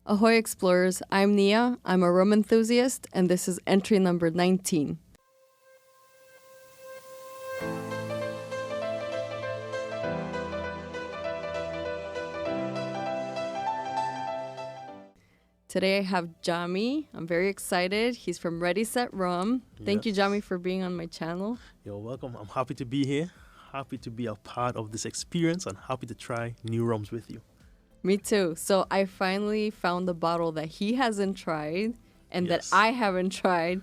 Ahoy Explorers, I'm Nia, I'm a rum enthusiast, and this is entry number 19. Today I have Jame. I'm very excited. He's from Ready Set Rum. Thank you, Jame, for being on my channel. You're welcome. I'm happy to be here. Happy to be a part of this experience and happy to try new rums with you. Me too. So I finally found the bottle that he hasn't tried and that I haven't tried.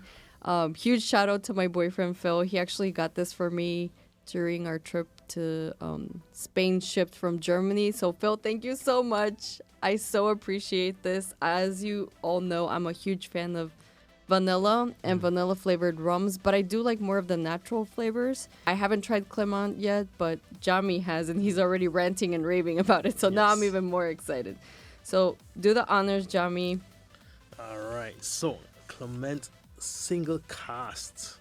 Huge shout out to my boyfriend, Phil. He actually got this for me during our trip to Spain, shipped from Germany. So Phil, thank you so much. I so appreciate this. As you all know, I'm a huge fan of vanilla and vanilla flavored rums, but I do like more of the natural flavors. I haven't tried Clement yet, but Jame has, and he's already ranting and raving about it. So now I'm even more excited. So do the honors, Jame. All right. So Clement single cast.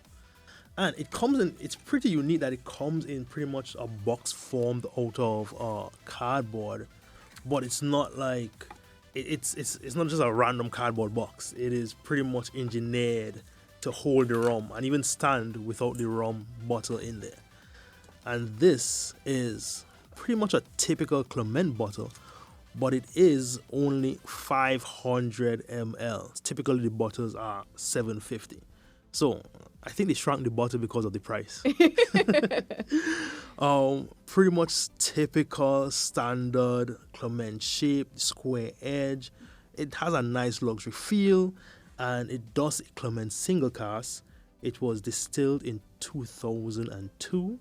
And it comes in, it's pretty unique that it comes in pretty much a box formed out of cardboard, but it's not like, it's not just a random cardboard box. It is pretty much engineered to hold the rum and even stand without the rum bottle in there. And this is pretty much a typical Clement bottle, but it is only 500 ml. Typically the bottles are 750. So I think they shrunk the bottle because of the price. Pretty much typical standard Clement shape, square edge. It has a nice luxury feel, and it does a Clement single cast. It was distilled in 2002,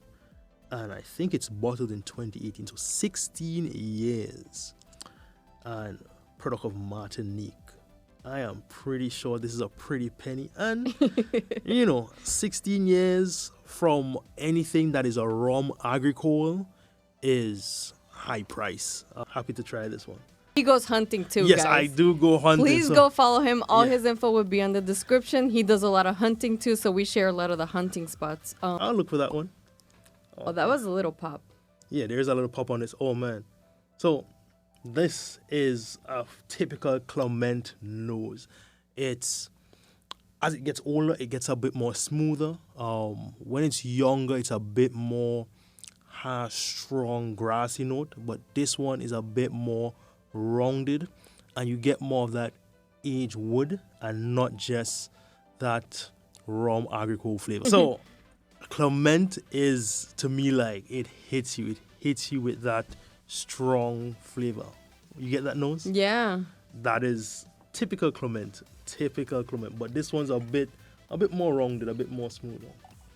and I think it's bottled in 2018, so 16 years. And product of Martinique. I am pretty sure this is a pretty penny. And, 16 years from anything that is a rum agricole is high price. I'm happy to try this one. He goes hunting too, yes, guys. I do go hunting. Please go follow him. All his info would be on the description. He does a lot of hunting too, so we share a lot of the hunting spots. I'll look for that one. Oh, that was a little pop. Yeah, there's a little pop on this. Oh, man. So this is a typical Clement nose. It's, as it gets older, it gets a bit more smoother. When it's younger, it's a bit more strong grassy note, but this one is a bit more rounded, and you get more of that aged wood and not just that rum agricole flavor. So Clement is, to me, like, it hits you with that strong flavor. You get that nose? Yeah. That is typical Clement, but this one's a bit more rounded, a bit more smoother.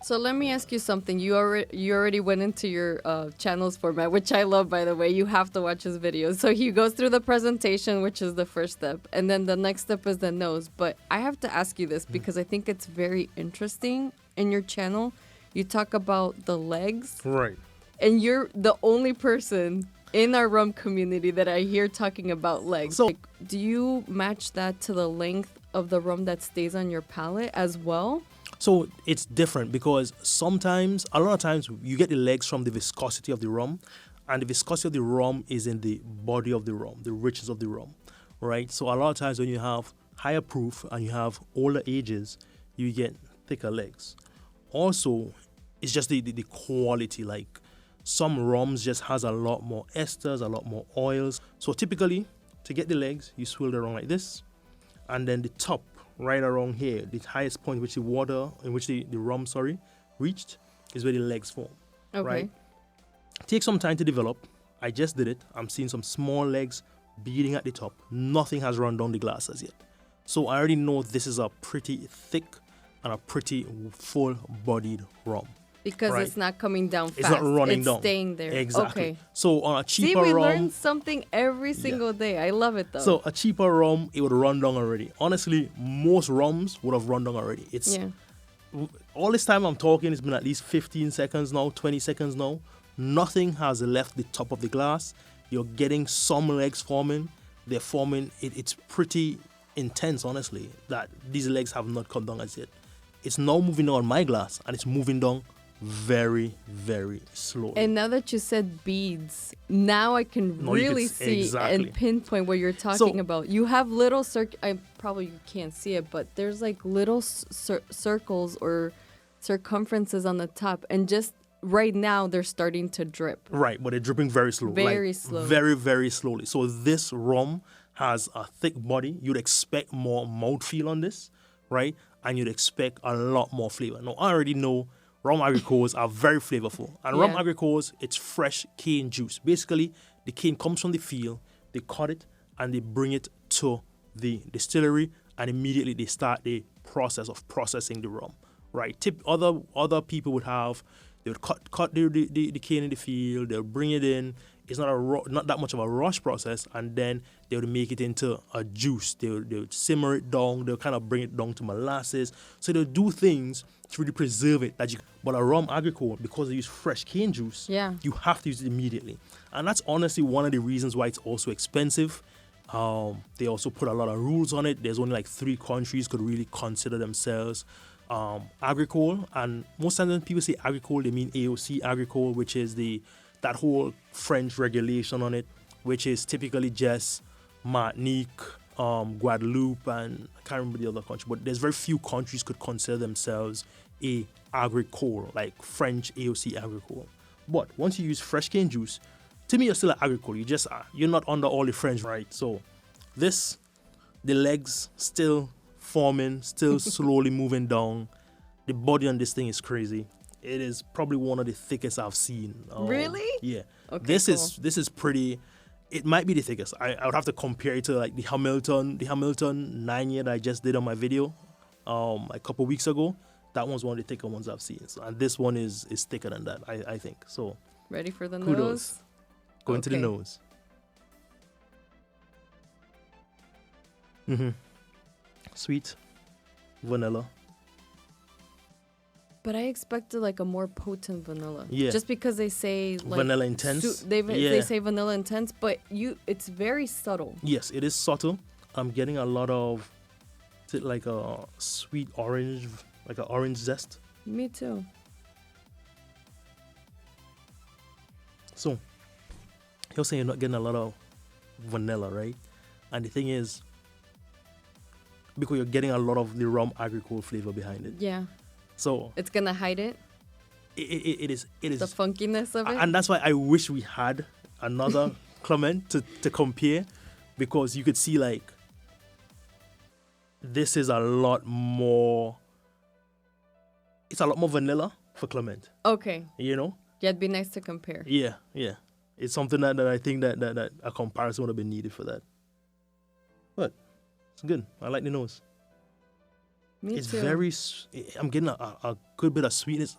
So let me ask you something. You already went into your channel's format, which I love, by the way. You have to watch his videos. So he goes through the presentation, which is the first step, and then the next step is the nose. But I have to ask you this because I think it's very interesting in your channel. You talk about the legs. Right. And you're the only person in our rum community that I hear talking about legs. So, do you match that to the length of the rum that stays on your palate as well? So it's different because a lot of times, you get the legs from the viscosity of the rum, and the viscosity of the rum is in the body of the rum, the richness of the rum, right? So a lot of times when you have higher proof and you have older ages, you get thicker legs. Also, it's just the quality, like some rums just has a lot more esters, a lot more oils. So typically, to get the legs, you swirl it around like this, and then the top, right around here, the highest point which the rum reached, is where the legs form. Okay. Right? Take some time to develop. I just did it. I'm seeing some small legs beating at the top. Nothing has run down the glass as yet. So I already know this is a pretty thick and a pretty full-bodied rum. Because it's not coming down fast. It's not running down. It's staying there. Exactly. Okay. So on a cheaper rum... See, we learn something every single day. I love it, though. So a cheaper rum, it would run down already. Honestly, most rums would have run down already. All this time I'm talking, it's been at least 15 seconds now, 20 seconds now. Nothing has left the top of the glass. You're getting some legs forming. They're forming. It's pretty intense, honestly, that these legs have not come down as yet. It's now moving down my glass, and it's moving down very, very slowly. And now that you said beads, now I can really see and pinpoint what you're talking about. You have little I probably you can't see it, but there's like little circles or circumferences on the top, and just right now they're starting to drip. Right, but they're dripping very slowly. Very slowly. Very, very slowly. So this rum has a thick body. You'd expect more mouthfeel on this, right? And you'd expect a lot more flavor. Now, I already know rum agricoles are very flavorful. And rum agricoles, it's fresh cane juice. Basically, the cane comes from the field, they cut it, and they bring it to the distillery, and immediately they start the process of processing the rum, right? Other people would have, they would cut the cane in the field, they'll bring it in. It's not that much of a rush process, and then they would make it into a juice. They would simmer it down. They'll kind of bring it down to molasses. So they'll do things to really preserve it. But a rum agricole, because they use fresh cane juice, you have to use it immediately. And that's honestly one of the reasons why it's also expensive. They also put a lot of rules on it. There's only like 3 countries could really consider themselves agricole. And most times when people say agricole, they mean AOC agricole, which is that whole French regulation on it, which is typically just Martinique, Guadeloupe, and I can't remember the other country, but there's very few countries could consider themselves a agricole, like French AOC agricole. But once you use fresh cane juice, to me, you're still an agricole. You're not under all the French, right? So the legs still forming, still slowly moving down. The body on this thing is crazy. It is probably one of the thickest I've seen. Really? Yeah. Okay, this is pretty. It might be the thickest. I would have to compare it to like the Hamilton 9-year that I just did on my video a couple weeks ago. That one's one of the thicker ones I've seen. So, and this one is thicker than that, I think. So ready for the kudos. nose? Going to the nose. Sweet. Vanilla. But I expected like a more potent vanilla. Yeah. Just because they say like vanilla intense. They say vanilla intense, but it's very subtle. Yes, it is subtle. I'm getting a lot of like a sweet orange, like an orange zest. Me too. So you're saying you're not getting a lot of vanilla, right? And the thing is, because you're getting a lot of the rum agricole flavor behind it. Yeah. So it's gonna hide it. It is the funkiness of it, and that's why I wish we had another Clement to compare, because you could see like this is a lot more. It's a lot more vanilla for Clement. Okay. You know. Yeah, it'd be nice to compare. Yeah. It's something that I think that a comparison would have been needed for that. But it's good. I like the nose. It's too. I'm getting a good bit of sweetness.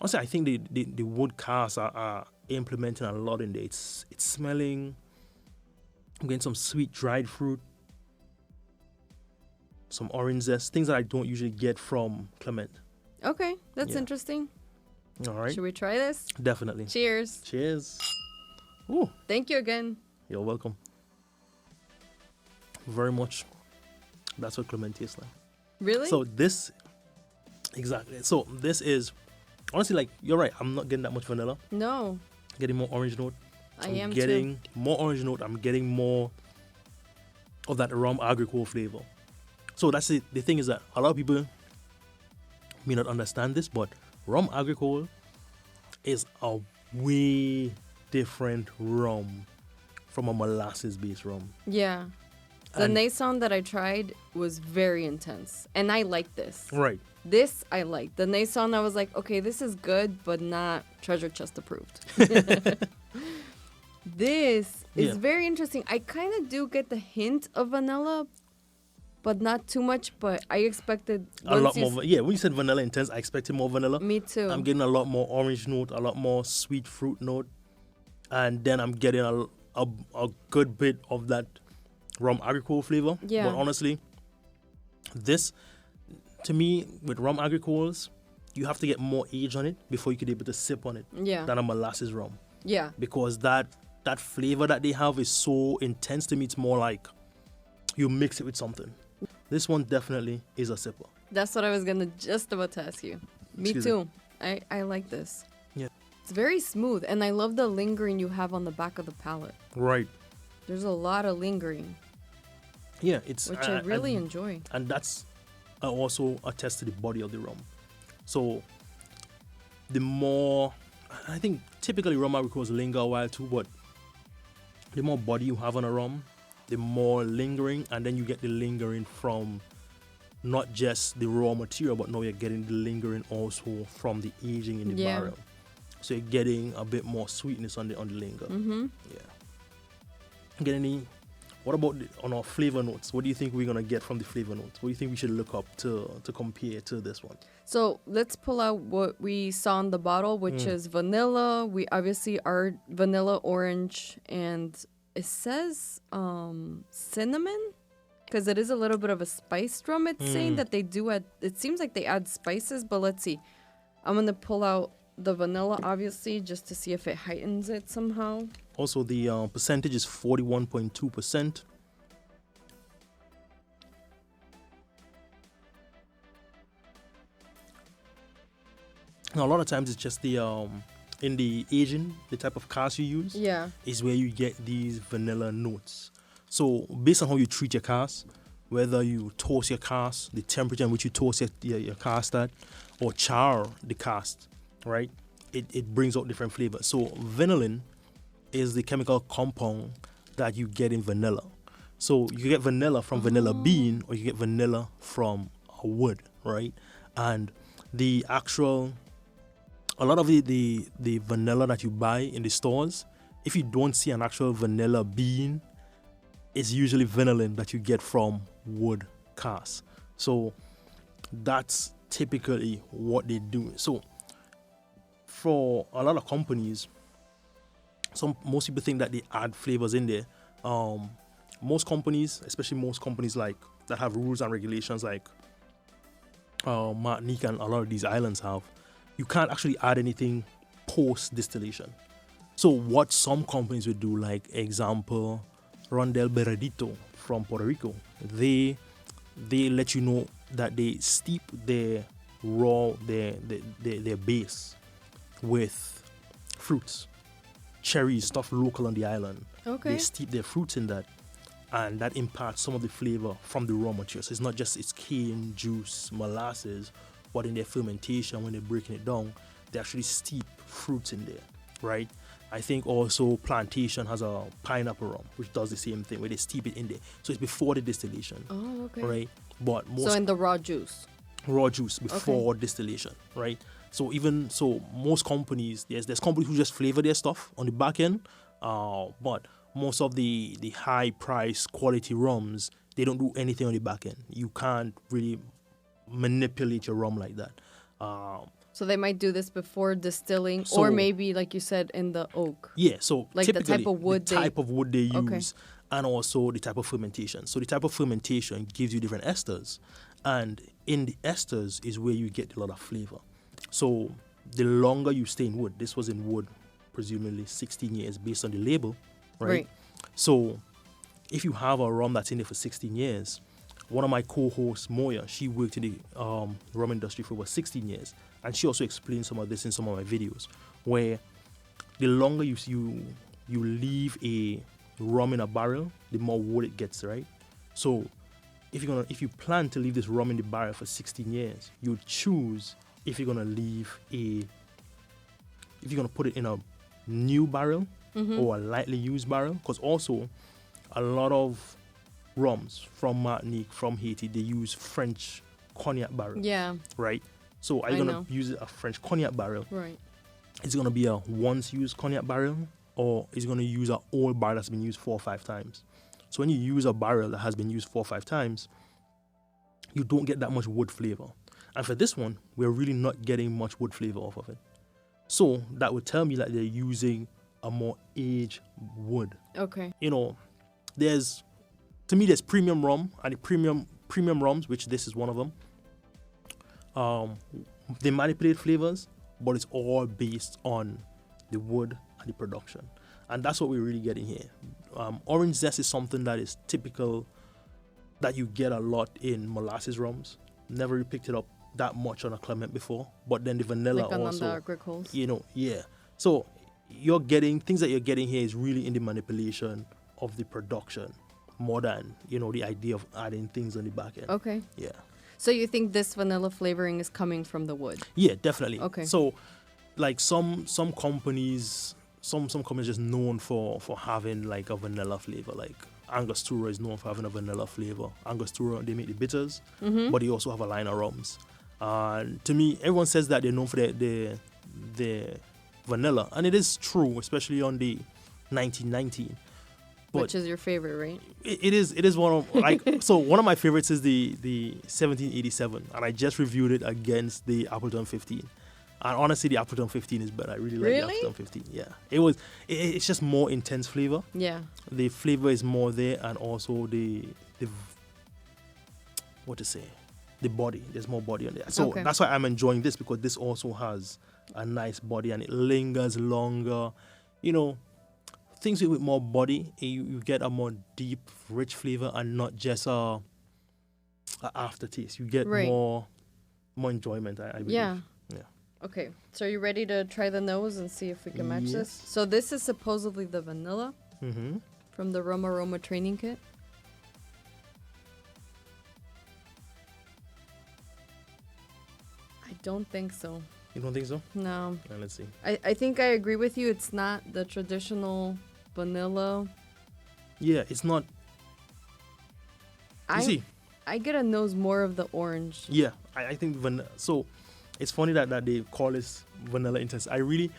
Honestly, I think the wood casks are implementing a lot in there. It's smelling. I'm getting some sweet dried fruit, some orange zest, things that I don't usually get from Clement. Okay, that's interesting. All right. Should we try this? Definitely. Cheers. Cheers. Ooh. Thank you again. You're welcome. Very much. That's what Clement tastes like. Really? So this is honestly, like, you're right. I'm not getting that much vanilla. No. I'm getting more orange note. I'm getting more orange note. I'm getting more of that rum agricole flavor. So that's it. The thing is that a lot of people may not understand this, but rum agricole is a way different rum from a molasses-based rum. Yeah. The Nason that I tried was very intense, and I like this. Right. This I like. The Nason, I was like, okay, this is good, but not treasure chest approved. This is very interesting. I kind of do get the hint of vanilla, but not too much. But I expected a lot more. Yeah, when you said vanilla intense, I expected more vanilla. Me too. I'm getting a lot more orange note, a lot more sweet fruit note, and then I'm getting a good bit of that rum agricole flavor. Yeah. But honestly, this, to me, with rum agricoles, you have to get more age on it before you could be able to sip on it. Yeah. Than a molasses rum. Yeah. Because that flavor that they have is so intense. To me, it's more like you mix it with something. This one definitely is a sipper. That's what I was just about to ask you. Me Excuse too. me. I like this. Yeah. It's very smooth, and I love the lingering you have on the back of the palate. Right. There's a lot of lingering. Yeah, which I really enjoy. And that's also attests to the body of the rum. So the more, I think typically rum abricots linger a while too, but the more body you have on a rum, the more lingering, and then you get the lingering from not just the raw material, but now you're getting the lingering also from the aging in the barrel. So you're getting a bit more sweetness on the linger. Mm-hmm. Yeah. What about on our flavor notes? What do you think we're gonna get from the flavor notes? What do you think we should look up to compare to this one? So let's pull out what we saw on the bottle, which is vanilla. We obviously are vanilla orange, and it says cinnamon, because it is a little bit of a spiced rum. It's saying that they do add, it seems like they add spices, but let's see. I'm gonna pull out the vanilla, obviously, just to see if it heightens it somehow. Also, the percentage is 41.2%. Now, a lot of times it's just the in the aging, the type of cask you use, is where you get these vanilla notes. So based on how you treat your cask, whether you toast your cask, the temperature in which you toast your cask at, or char the cask, right? It brings out different flavors. So vanillin is the chemical compound that you get in vanilla. So you get vanilla from vanilla bean, or you get vanilla from a wood, right? And the actual, a lot of the vanilla that you buy in the stores, if you don't see an actual vanilla bean, it's usually vanillin that you get from wood cask. So that's typically what they do. So for a lot of companies, most people think that they add flavors in there. Most companies, especially most companies like that have rules and regulations like Martinique and a lot of these islands have, you can't actually add anything post distillation. So what some companies would do, like example, Rondel Beredito from Puerto Rico, they let you know that they steep their base with fruits, cherries, stuff local on the island. Okay. They steep their fruits in that, and that imparts some of the flavor from the raw material. So it's not just it's cane, juice, molasses, but in their fermentation, when they're breaking it down, they actually steep fruits in there, right? I think also Plantation has a pineapple rum, which does the same thing, where they steep it in there. So it's before the distillation. Oh, okay. Right? But so in the raw juice? Raw juice before distillation, right? So most companies, there's companies who just flavor their stuff on the back end, but most of the high price quality rums, they don't do anything on the back end. You can't really manipulate your rum like that. So they might do this before distilling, or maybe, like you said, in the oak. Yeah, so like the type of wood they use, and also the type of fermentation. So the type of fermentation gives you different esters, and in the esters is where you get a lot of flavor. So the longer you stay in wood, this was in wood, presumably 16 years based on the label, right? So if you have a rum that's in there for 16 years, one of my co-hosts, Moya, she worked in the rum industry for over 16 years. And she also explained some of this in some of my videos, where the longer you leave a rum in a barrel, the more wood it gets, right? So if you plan to leave this rum in the barrel for 16 years, you choose if you're gonna put it in a new barrel or a lightly used barrel, because also a lot of rums from Martinique, from Haiti, they use French cognac barrels. Yeah. Right? So are you going to use a French cognac barrel? Right. Is it going to be a once used cognac barrel, or is it going to use an old barrel that's been used 4 or 5 times? So when you use a barrel that has been used 4 or 5 times, you don't get that much wood flavor. And for this one, we're really not getting much wood flavor off of it. So that would tell me that they're using a more aged wood. Okay. You know, there's premium rum, and the premium rums, which this is one of them. They manipulate flavors, but it's all based on the wood and the production, and that's what we're really getting here. Orange zest is something that is typical, that you get a lot in molasses rums. Never really picked it up that much on a Clement before, but then the vanilla Like on also, the agricals. you know, yeah. So you're getting things that you're getting here is really in the manipulation of the production more than, you know, the idea of adding things on the back end. Okay. Yeah. So you think this vanilla flavoring is coming from the wood? Yeah, definitely. Okay. So like some companies, some companies just known for having like a vanilla flavor. Like Angostura is known for having a vanilla flavor. Angostura, they make the bitters, but they also have a line of rums. And to me, everyone says that they're known for the vanilla, and it is true, especially on the 1919. But Which is your favorite, right? it is one of like so one of my favorites is the 1787, and I just reviewed it against the Appleton 15. And honestly, the Appleton 15 is better. I really like the Appleton 15. Yeah, it's just more intense flavor. Yeah. The flavor is more there, and also the what to say, the body. There's more body on there. So that's why I'm enjoying this, because this also has a nice body and it lingers longer. You know, things with more body, you get a more deep, rich flavor and not just a aftertaste. You get more enjoyment. I believe. Yeah. Yeah. Okay, so are you ready to try the nose and see if we can match this? So this is supposedly the vanilla from the Rum Aroma training kit. I don't think so. You don't think so? No. Let's see. I think I agree with you. It's not the traditional vanilla. Yeah, it's not. You see? I get a nose more of the orange. Yeah, I think vanilla. So it's funny that they call this vanilla intense. I really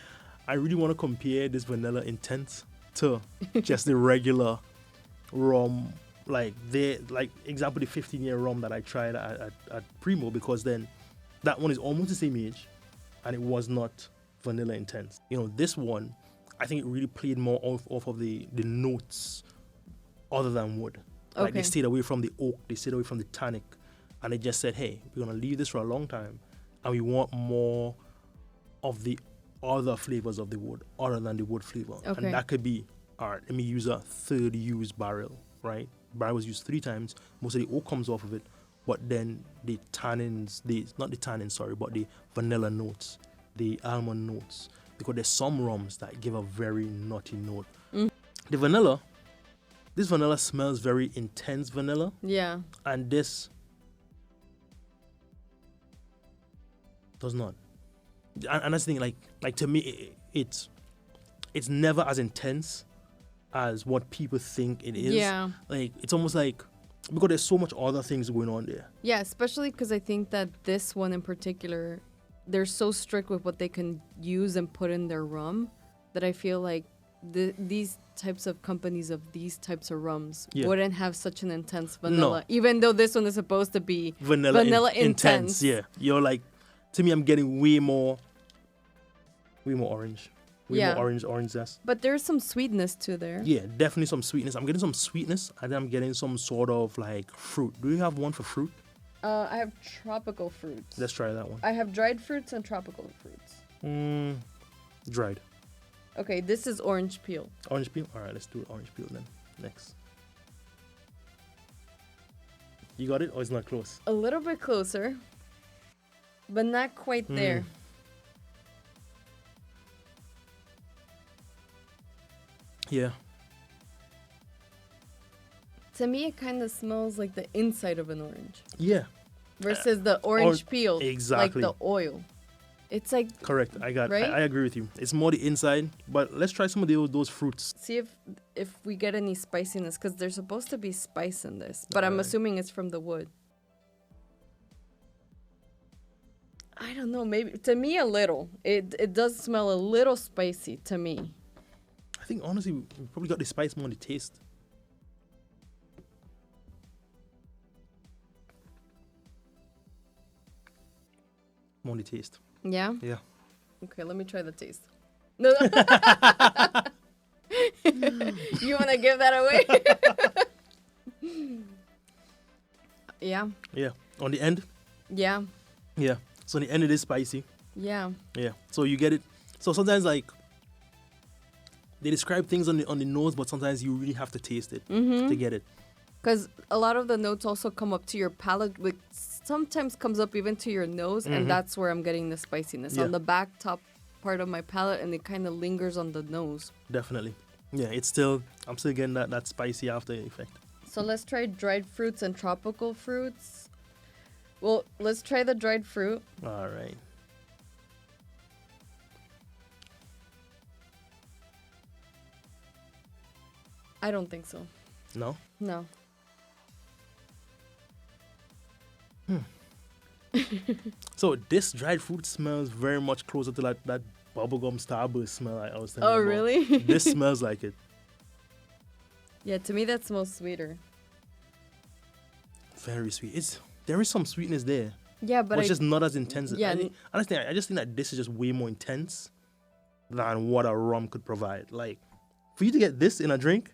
want to compare this vanilla intense to just the regular rum, like example the 15-year rum that I tried at Primo, because then that one is almost the same age and it was not vanilla intense. You know, this one, I think it really played more off of the notes other than wood. Like they stayed away from the oak, they stayed away from the tannic, and they just said, hey, we're gonna leave this for a long time and we want more of the other flavors of the wood other than the wood flavor. And that could be, all right, let me use a third used barrel, right? Barrel was used 3 times, most of the oak comes off of it, but then the tannins, not the tannins, sorry, but the vanilla notes, the almond notes, because there's some rums that give a very nutty note. The vanilla, this vanilla smells very intense vanilla. Yeah. And this does not. And that's the thing, like to me, it's never as intense as what people think it is. Yeah. Like, it's almost like, because there's so much other things going on there. Yeah, especially because I think that this one in particular, they're so strict with what they can use and put in their rum that I feel like these types of companies of these types of rums wouldn't have such an intense vanilla, even though this one is supposed to be vanilla intense. Yeah, you're like, to me, I'm getting way more orange. More orange zest. But there's some sweetness to there. Yeah, definitely some sweetness. I'm getting some sweetness, and then I'm getting some sort of like fruit. Do you have one for fruit? I have tropical fruits. Let's try that one. I have dried fruits and tropical fruits. Dried. Okay, this is orange peel. Orange peel? All right, let's do orange peel then. Next. You got it, or it's not close? A little bit closer, but not quite there. Yeah. To me, it kind of smells like the inside of an orange. Yeah. Versus the orange peel. Exactly. Like the oil. It's like... Correct. I right? I agree with you. It's more the inside, but let's try some of those fruits. See if we get any spiciness, because there's supposed to be spice in this, but I'm assuming it's from the wood. I don't know, maybe, to me a little. It does smell a little spicy to me. I think honestly, we probably got the spice more on the taste. More on the taste. Yeah? Yeah. Okay, let me try the taste. No. You want to give that away? Yeah. Yeah. On the end? Yeah. Yeah. So on the end it is spicy. Yeah. Yeah. So you get it. So sometimes like they describe things on the nose, but sometimes you really have to taste it to get it. Because a lot of the notes also come up to your palate with sometimes comes up even to your nose, and that's where I'm getting the spiciness on the back top part of my palate, and it kind of lingers on the nose. Definitely. Yeah, I'm still getting that spicy after effect. So let's try dried fruits and tropical fruits. Well, let's try the dried fruit. All right. I don't think so. No? No. So this dried fruit smells very much closer to that bubblegum Starburst smell I was thinking Oh, about. really? This smells like it. Yeah, to me that smells sweeter. Very sweet. There is some sweetness there. Yeah, but it's just not as intense. Yeah. I just think that this is just way more intense than what a rum could provide. Like, for you to get this in a drink,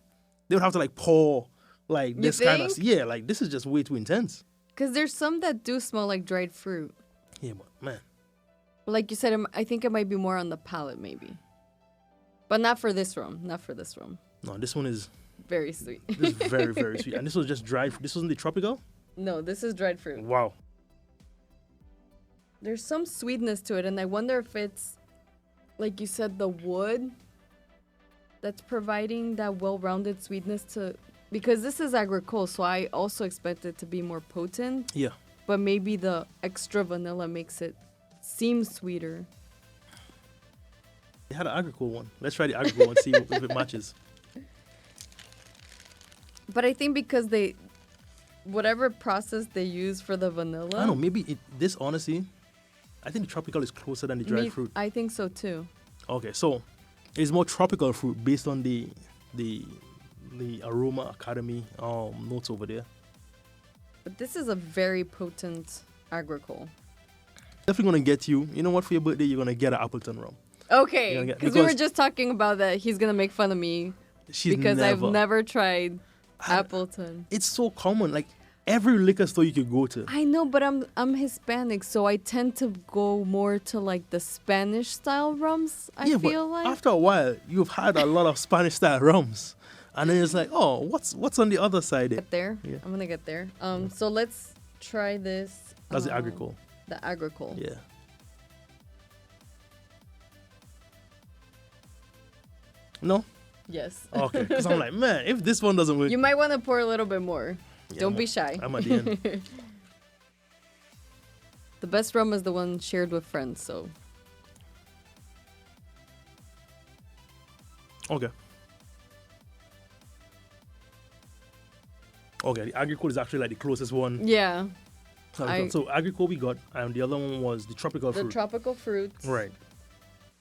they would have to like pour like You this kind of think? like this is just way too intense. Because there's some that do smell like dried fruit. Yeah, but man, Like you said, I think it might be more on the palate, maybe. But not for this rum. Not for this rum. no, this one is Very sweet. this is very very sweet, and this was just dried. This wasn't the tropical. No, this is dried fruit. Wow. There's some sweetness to it, and I wonder if it's, like you said, the wood that's providing that well-rounded sweetness to... Because this is agricole, so I also expect it to be more potent. Yeah. But maybe the extra vanilla makes it seem sweeter. They had an agricole one. Let's try the agricole and see if it matches. But I think because whatever process they use for the vanilla... I don't know, maybe this honestly, I think the tropical is closer than the dried fruit. I think so too. Okay, so it's more tropical fruit based on the Aroma Academy notes over there. But this is a very potent agricole. Definitely gonna get you. You know what? For your birthday, you're gonna get an Appleton rum. Okay, because we were just talking about that. He's gonna make fun of me I've never tried Appleton. It's so common. Like every liquor store you could go to. I know, but I'm Hispanic, so I tend to go more to like the Spanish style rums. I feel like after a while, you've had a lot of Spanish style rums, and then it's like, oh, what's on the other side? Get there. Yeah. I'm gonna get there. So let's try this. That's the agricole. The agricole. Yeah. No? Yes. Okay. Because I'm like, man, if this one doesn't work. You might want to pour a little bit more. Yeah, Don't be shy. I'm at the end. The best rum is the one shared with friends, so. Okay. Okay, the agricole is actually like the closest one. Yeah. So agricole we got, and the other one was the tropical fruit. The tropical fruits. Right.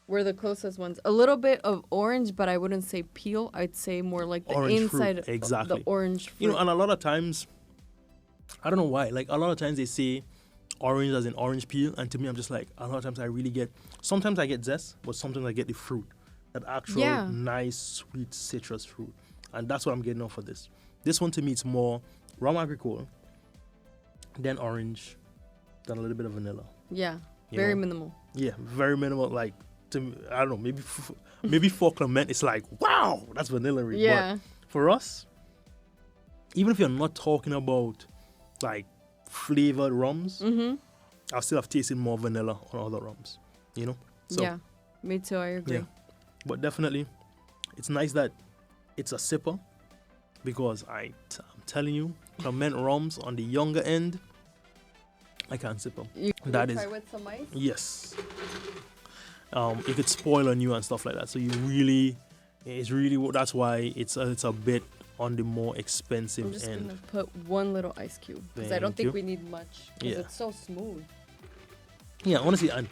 Were the closest ones. A little bit of orange, but I wouldn't say peel. I'd say more like the Orange inside fruit, exactly. of the orange fruit. You know, and a lot of times, I don't know why, like a lot of times they say orange as in orange peel, and to me I'm just like, a lot of times I really get, sometimes I get zest, but sometimes I get the fruit. That actual nice, sweet citrus fruit. And that's what I'm getting off of this. This one to me, it's more rum agricole, then orange, then a little bit of vanilla. Yeah, very minimal. Yeah, very minimal. Like, to me, I don't know, maybe for Clement, it's like, wow, that's vanilla. Yeah. But for us, even if you're not talking about like flavored rums, I'll still have tasted more vanilla on other rums, you know? So, yeah, me too, I agree. Yeah. But definitely, it's nice that it's a sipper, because I'm telling you, Clement rums on the younger end, I can't sip them. You That try is with some ice? yes. It could spoil on you and stuff like that. So that's why it's a bit on the more expensive I'm just end. gonna put one little ice cube because I don't think we need much because it's so smooth. Yeah, honestly, and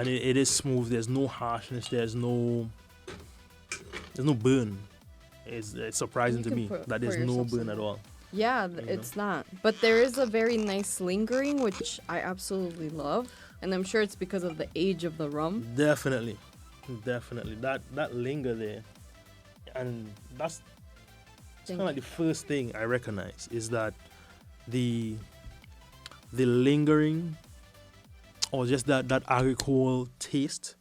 it is smooth. There's no harshness. There's no burn. It's surprising to me that there's no burn at all. Yeah, it's not. But there is a very nice lingering, which I absolutely love. And I'm sure it's because of the age of the rum. Definitely. That linger there. And that's kind of like the first thing I recognize is that the lingering or just that agricole taste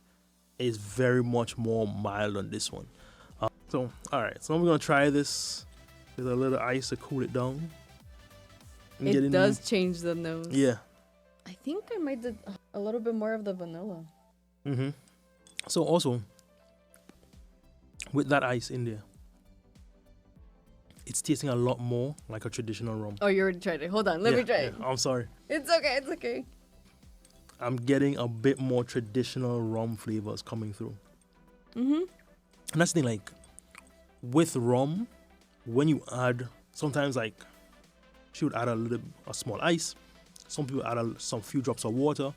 is very much more mild on this one. So, all right. So I'm going to try this with a little ice to cool it down. It does change the nose. Yeah. I think I might do a little bit more of the vanilla. Mm-hmm. So also, with that ice in there, it's tasting a lot more like a traditional rum. Oh, you already tried it. Hold on, let me try it. I'm sorry. It's okay, it's okay. I'm getting a bit more traditional rum flavors coming through. Mm-hmm. And that's the thing, like, with rum, when you add, sometimes, like, she would add a small ice. Some people add some few drops of water.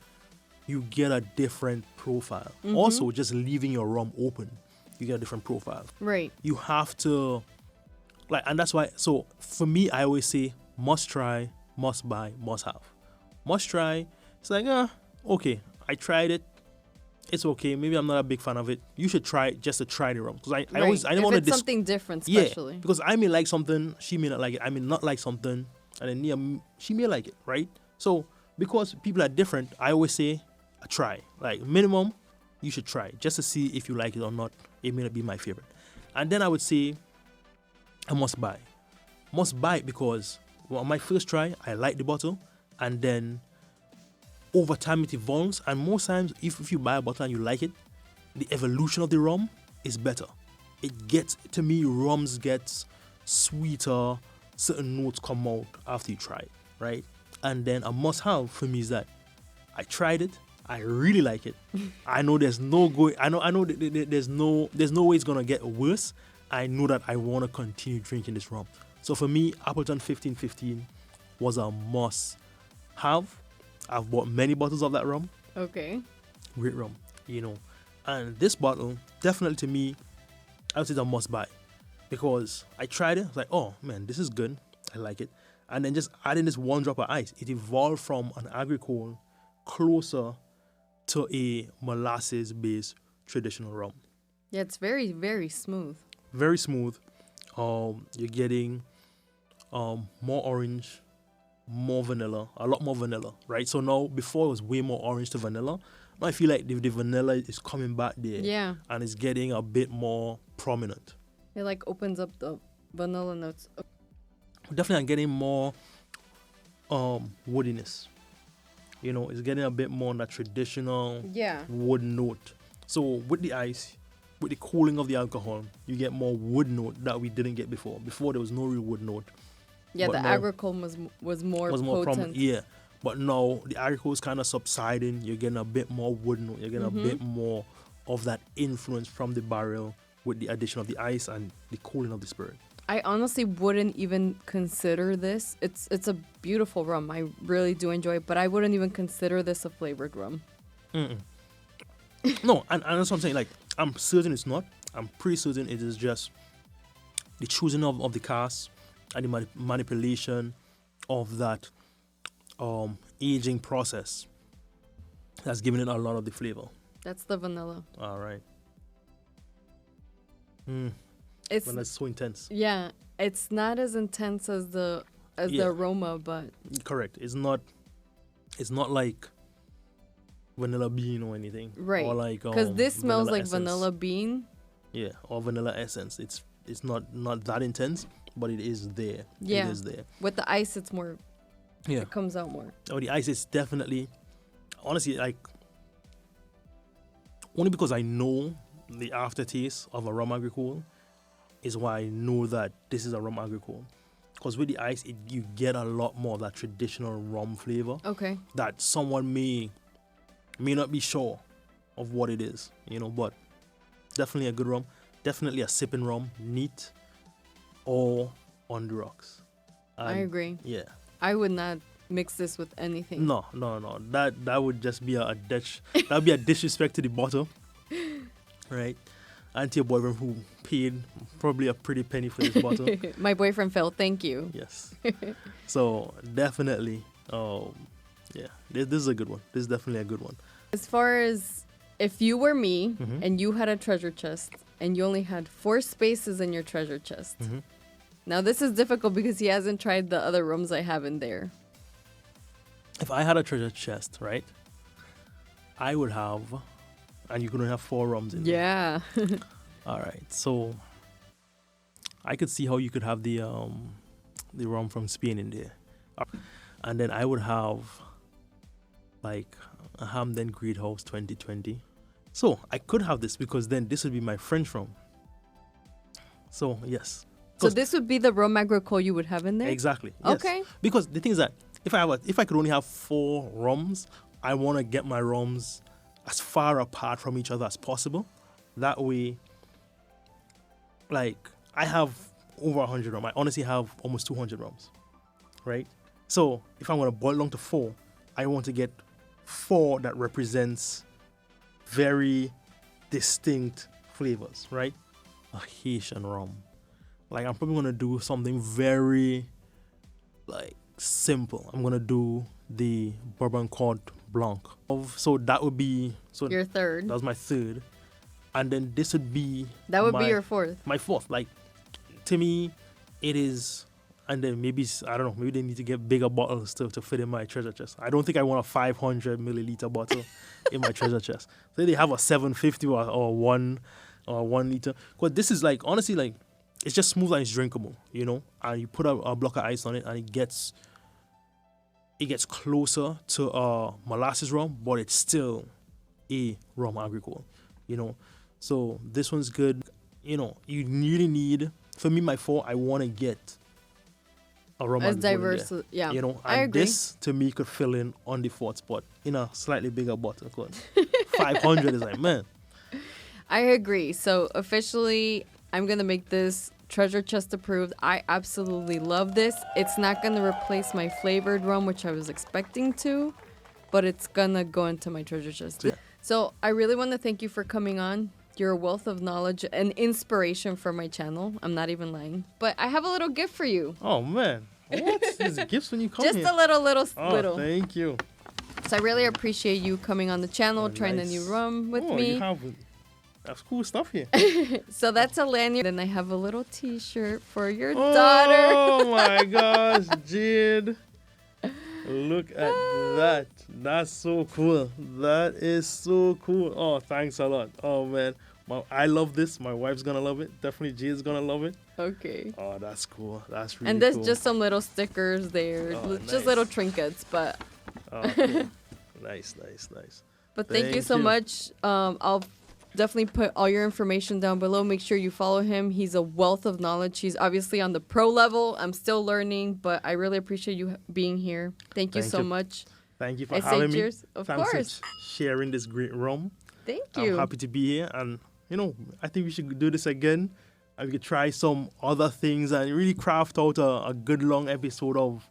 You get a different profile. Mm-hmm. Also, just leaving your rum open, you get a different profile. Right. You have to, like, and that's why, so for me, I always say must try, must buy, must have. Must try, it's like, okay, I tried it. It's okay. Maybe I'm not a big fan of it. You should try it just to try the rum. Because I don't want to... If it's something different, especially. Yeah, because I may like something, she may not like it. I may not like something, and then she may like it, right? So, because people are different, I always say, try. Like, minimum, you should try. Just to see if you like it or not. It may not be my favorite. And then I would say, I must buy. Must buy it because on my first try, I like the bottle. And then over time it evolves, and most times if you buy a bottle and you like it, the evolution of the rum is better. It gets, to me, rums gets sweeter, certain notes come out after you try it, right? And then a must-have for me is that I tried it, I really like it. I know there's no there's no way it's gonna get worse. I know that I want to continue drinking this rum. So for me, Appleton 1515 was a must-have. I've bought many bottles of that rum. Okay. Great rum, And this bottle, definitely to me, I would say it's a must buy. Because I tried it, I was like, oh man, this is good. I like it. And then just adding this one drop of ice, it evolved from an agricole closer to a molasses-based traditional rum. Yeah, it's very, very smooth. Very smooth. You're getting more orange, more vanilla, a lot more vanilla, right? So now, before it was way more orange to vanilla. Now I feel like the vanilla is coming back there. Yeah. And it's getting a bit more prominent. It like opens up the vanilla notes. Definitely I'm getting more woodiness. It's getting a bit more on that traditional wood note. So with the ice, with the cooling of the alcohol, you get more wood note that we didn't get before. Before there was no real wood note. Yeah, the agricole was more potent. Yeah, but now the agricole is kind of subsiding. You're getting a bit more wood note. You're getting a bit more of that influence from the barrel with the addition of the ice and the cooling of the spirit. I honestly wouldn't even consider this. It's a beautiful rum. I really do enjoy it, but I wouldn't even consider this a flavored rum. No, and that's what I'm saying. Like, I'm certain it's not. I'm pretty certain it is just the choosing of the cask and the manipulation of that aging process that's giving it a lot of the flavor. That's the vanilla. All right. It's when that's so intense. Yeah, it's not as intense as the aroma, but correct. It's not like vanilla bean or anything, right? Or like because this smells like essence. Vanilla bean. Yeah, or vanilla essence. It's not that intense, but it is there. Yeah, it is there. With the ice, it's more. Yeah, it comes out more. Oh, the ice is definitely, honestly, like, only because I know the aftertaste of a rum agricole is why I know that this is a rum agricole. Because with the ice, you get a lot more of that traditional rum flavor. Okay. That someone may not be sure of what it is, but definitely a good rum. Definitely a sipping rum, neat, or on the rocks. And I agree. Yeah. I would not mix this with anything. No. That would just be a that would be a disrespect to the bottle, right? And to your boyfriend who paid probably a pretty penny for this bottle. My boyfriend Phil, thank you. Yes. So definitely, yeah, this is a good one. This is definitely a good one. As far as if you were me and you had a treasure chest and you only had 4 spaces in your treasure chest. Now this is difficult because he hasn't tried the other rums I have in there. If I had a treasure chest, right, I would have, and you could only have 4 rums in there. Yeah. All right, so I could see how you could have the rum from Spain in there. And then I would have like a Hamden Greenhouse 2020. So I could have this because then this would be my French rum. So yes. So this would be the rum agricole you would have in there? Exactly. Yes. Okay. Because the thing is that if I could only have 4 rums, I want to get my rums as far apart from each other as possible. That way, like, I have over 100 rums. I honestly have almost 200 rums, right? So if I'm going to boil down to 4, I want to get 4 that represents very distinct flavors, right? A Haitian rum. Like, I'm probably going to do something very, like, simple. I'm going to do the Bourbon Court Blanc. So that would be... So your third. That was my third. And then this would be... That would be your fourth. My fourth. Like, to me, it is... And then maybe, I don't know, maybe they need to get bigger bottles to fit in my treasure chest. I don't think I want a 500 milliliter bottle in my treasure chest. So they have a 750 or 1 liter. Because this is like, honestly, like, it's just smooth and it's drinkable, you know? And you put a block of ice on it and it gets closer to molasses rum, but it's still a rum agricole, you know? So this one's good. You know, you really need, for me, my 4, I want to get a rum as diverse, yeah. You know, and I agree. this to me could fill in on the 4th spot in a slightly bigger bottle. 500 is like, man. I agree. So officially, I'm gonna make this treasure chest approved. I absolutely love this. It's not gonna replace my flavored rum, which I was expecting to, but it's gonna go into my treasure chest. Yeah. So I really want to thank you for coming on. You're a wealth of knowledge and inspiration for my channel. I'm not even lying. But I have a little gift for you. Oh, man. What? There's gifts when you come Just here. a little. Oh, thank you. So I really appreciate you coming on the channel, trying the new rum with me. That's cool stuff here. So that's a lanyard. Then I have a little t-shirt for your daughter. Oh, my gosh, Jade. Look at that. That's so cool. That is so cool. Oh, thanks a lot. Oh, man. I love this. My wife's going to love it. Definitely Jade's going to love it. Okay. Oh, that's cool. That's really cool. And there's just some little stickers there. Oh, just nice. little trinkets, but... Oh, cool. Nice. But thank you so much. I'll definitely put all your information down below. Make sure you follow him. He's a wealth of knowledge. He's obviously on the pro level. I'm still learning, but I really appreciate you being here. Thank you so much. Thank you for having me. Of Thanks course. for sharing this great rum. Thank you. I'm happy to be here, and you know, I think we should do this again, and we could try some other things and really craft out a good long episode of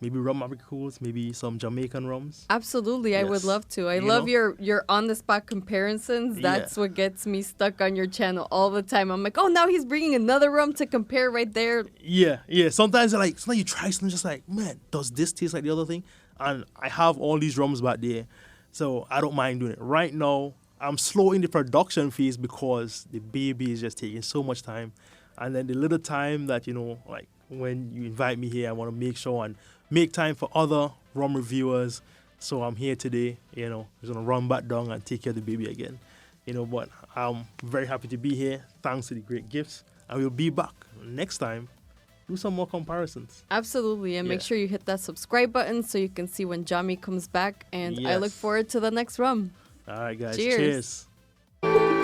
maybe rum abricots, maybe some Jamaican rums. Absolutely, yes. I would love to. I love your on-the-spot comparisons. That's what gets me stuck on your channel all the time. I'm like, oh, now he's bringing another rum to compare right there. Yeah. Sometimes you try something just like, man, does this taste like the other thing? And I have all these rums back there, so I don't mind doing it. Right now, I'm slow in the production phase because the baby is just taking so much time. And then the little time that, you know, like when you invite me here, I want to make sure and make time for other rum reviewers. So I'm here today, you know, just going to run back down and take care of the baby again. You know, but I'm very happy to be here. Thanks to the great gifts. And we'll be back next time. Do some more comparisons. Absolutely. And make sure you hit that subscribe button so you can see when Jame comes back. And I look forward to the next rum. All right, guys. Cheers. Cheers.